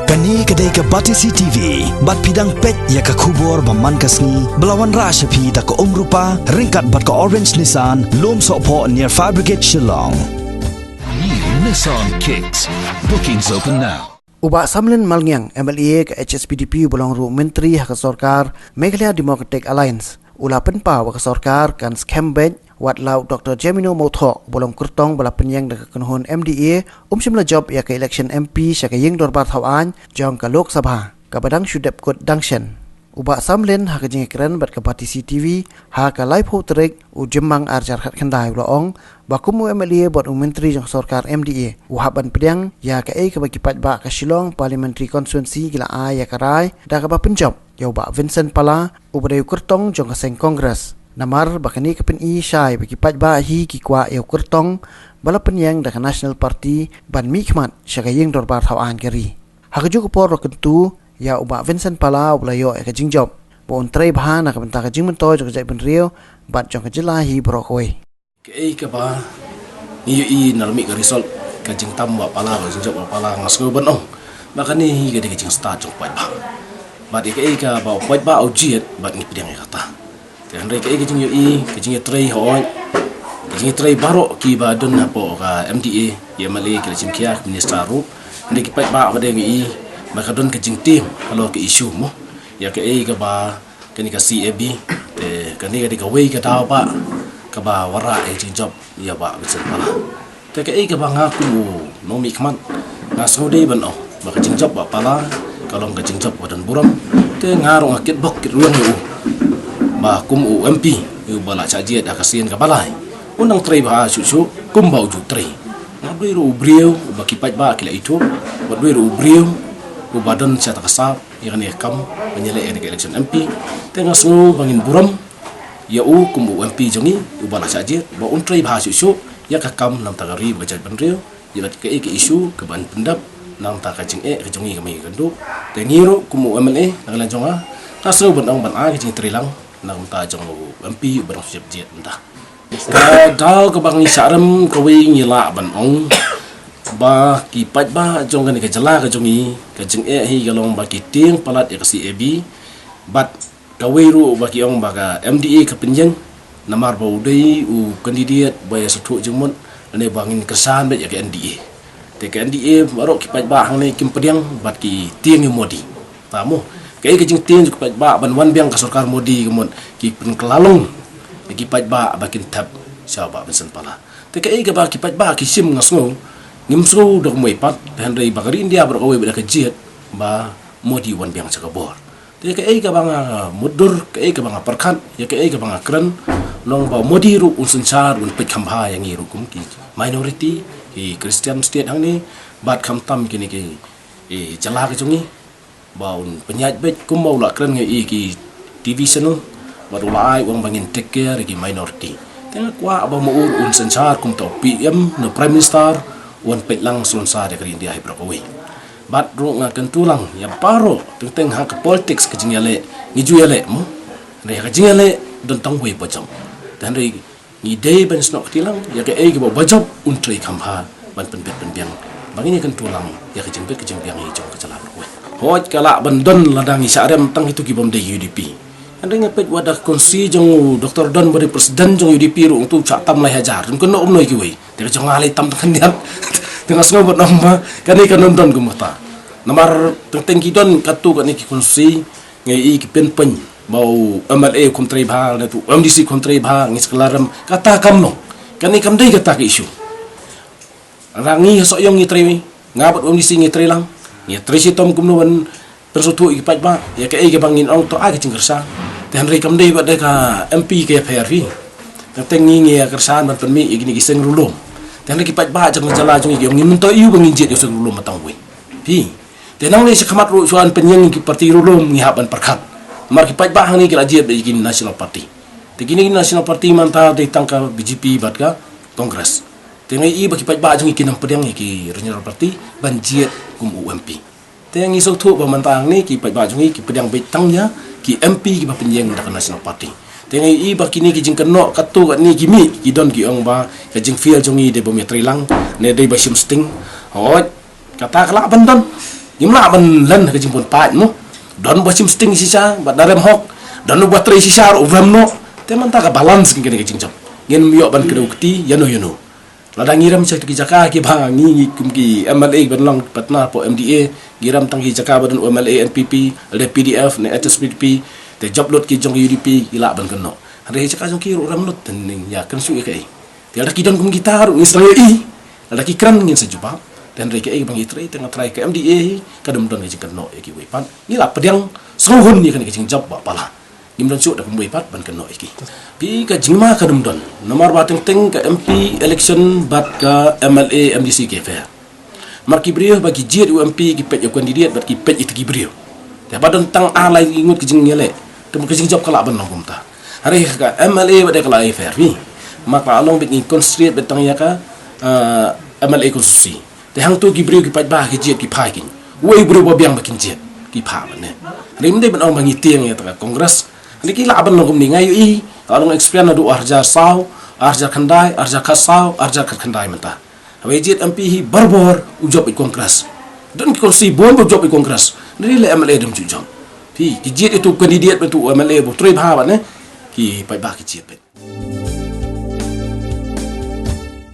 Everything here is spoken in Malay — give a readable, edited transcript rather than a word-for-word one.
Kani kedai ke Batisi TV, bat pidang pet ya ke kubur baman kasni, belawan rasyapi da ke rupa, ringkat bat ke Orange Nissan, lom sokpo near Fire Brigade Shillong. New Nissan Kicks. Bookings open now. Ubah Samlen Malngiang MLA ke HSPDP bolong ru Menteri Hak Sorkar Meghalaya Democratic Alliance ula penpa wa sorkar kan scam bank wat lau Dr. Jemino Motho bolong kurtong bala penyang de kenhon MDA simla job ya ke election MP syaka ying dorbar thawan jong ka Lok Sabha ka badang syudep kod dangshen ubah Samlen ha ka jing keren bat ka Batisi TV ha ka live ho trek u jemang arjar khat khandai ulaong bakumu MLA bot menteri jong sorkar MDA uhaban pedang ya ka ka bagi pat ba ka Shillong Parliamentary Constituency gila a ya karai da ka ba penjob ya ba Vincent Pala ubadai kurtong jong ka seng Congress namar bakani kapin i syai bagi pat ba hi ki kwa ya kurtong bala penyang da ka National Party ban mikmat syaka ying dorbar thawan keri ha ka juko por kentu ya uba Vincent Pala ulayo ka jingjob bon trei bahana ka benta ka jingmento jong jai ben rio bat jong ka jelahi brokoi ke ba i nalmi ka result ka jing tam wa pala ka jingjob wa pala ngasgo banong makani ga de jing start jong pat ba bat ke ka ba pat ba ujiet bat ni pidang kata dan rek ke jing ka jing trei hoi ka jing trei baro ki ba don apo ka MDA ya mali ka jing kia minister ru ndek pat ba ba de ngi maka don ka jing tim kalau ke isu mo ya ke ba kani ka CAB te kani ga de ka wei ka daw ba ka ba wara jing job ya ba bisa pala te ke ba ngaku no mi kman ngaso de ban maka jing job ba pala kalau ka jing job wadan buram te ngaro ngakit bok kit ruang yu ba kum MP yu bala chaji da kasien ka balai unang trei ba susu kum ba uju trei ngabri ru brio ba kipat ba kila itu ba dui ru brio u badan chata kasap yang ni kam menyele election MP tengah semua bangin buram ya kum MP jongi u bala chaji ba untrei ba susu ya ka kam nam tagari ba jat banrio ya ke isu ke ban pendap nam ta ka jing ke jongi kami gandu te ngiro kum MLA nang jonga kaso ban ban a ke jing trilang nang ta jong MP barang siap jet entah ka dau ke bang isaram ka wi ngila ban ong ba ki pat ba jong kan ke jala ka jongi ka jing hi galong ba ki ting palat ya ka CAB bat ka wi ru ba ki ong ba ka MDA ka penjeng namar ba udai u kandidat ba ya satu jengmon ne bangin kesan ba ya ka NDA te ka NDA baro ki pat ba hang ne kim pediang bat ki ting modi tamu ke jing ting ki pat ba ban wan biang ka sarkar modi kemon ki pen kelalong ki pat ba bakin tab siapa Vincent Pala te ke ba ki pat ba ki sim ngasngo ngimso dok moi pat hendai bagari India bro we ka jet ba modi wan biang sa kabor te ke bang mudur ke bang perkhan ya ke bang kran long ba modi ru unsun char un pet khamba yang iru kum ki minority ki Christian state hang ni bat kham tam ki ni ki jala ke jungi ba un penyaj bet kum mau la kran ngai ki TV channel ba ulai wang bangin take care ki minority tengah kwa ba mo unsun char kum to PM no prime minister wan pet lang sunsa de India hi brokawi bat ro nga kentulang ya paro teng ha ka politics ke jingale ngiju yale mo ne ka jingale don tang we bajam dan ri ni dei ben snok tilang ya ke ke bajab untri khamha ban pen biang bangini kentulang ya ke jingbe ke jingbiang hi jong ka jala brokawi hoj kala bandon ladang isarem tang itu ki bom de UDP anda ngapet wadah konsi jong Dr. Don bari presiden jong UDP ru untuk catam lai hajar jong kena umnoi ki we de jong alai tam kandiat tengah semua bernama kani kan nonton kumata namar teng kidon katu kan ki konsi ngai ki pen bau MLA kontrei bha na tu MDC kontrei bha ngis kelaram kata kam no kani kam dei kata ki isu rangi so yong ngi trei ngabat MDC ngi trei lang ngi trei si tom kumno wan tersutu ki pat ba ya ke bangin ong to a ki cingkersa dan rei kam dei ba de ka MP ke PRV teng ngi kersan ban penmi igini ki seng rulum dan lagi pat ba jang jala jongigi ngin to yu bangin jet yo seng rulum matang we pi tenang le sekamat ru suan penyeng ki parti rulum ngi haban perkat mar ki pat ba hang ni ki jet be National Party te gini National Party manta de tangka BJP bat ka Kongres tengai i ba ki pat ba jong iki nang pedang ki Regional Party ban jet kum UMP tengi sok thu ba mantang ni ki pat ba jong ki pedang be tang ya ki MP ki ba penyeng da National Party tengai i ba kini ki jing kenok katu kat ni kimi ki don ki ong ba ka jing feel jongi de bom trilang ne de ba sim sting hoj kata kelak bandon Imla ban lan ka jimpon pa mo. Don bo chim sting sisa ba darem hok. Don bo tre sisa ro vramno. Te man ta ka balance kin ka jingjam. Ngin miyo ban kreukti yano. Ladang ngiram cak tu jaka ki bang ngi kum ki MLA ban long patna po MDA ngiram tang ki jaka ban MLA NPP le PDF ne HSPDP te job lot ki jong UDP ila ban kenno. Hari jaka jong ki ram lot tening ya kan su kai. Ti ada ki don kum gitar ngi srai ada ki kran ngin sejupa dan reke bang itre tengah try ke MDA kadum don ki kenno ki wepan ni la pedang sohon ni kan ki job ba pala. Nimdan su da kum wepat ban kenno ki. Pi ka jingma kadum don nomor bateng teng ke MP election bat ke MLA MDC ke fair marki brio bagi jid UMP ki pet yo kandidat bat ki pet itu ki brio te badon tang alai ingut ki jing ngele te ki jing job kala ban nong ta hari ka MLA bat kala fair ni maka along bit ni constraint betang ya ka MLA konstitusi te hang tu ki brio ki pet ba ki jid ki phai ki wei brio ba biang ba kin jid ki pha ban ne rim de ban ong bangi tiang ya ta kongres ni ki la ban nong ni ngai i along experience adu arjar saw arjar khandai arjar khasaw arjar khandai mata wejit MP hi barbor ujob i kongres don ki konsi bon job i kongres ni le MLA dum jujam pi ki jit itu kandidat betu MLA bo tre bha ba ne ki pai ba ki jit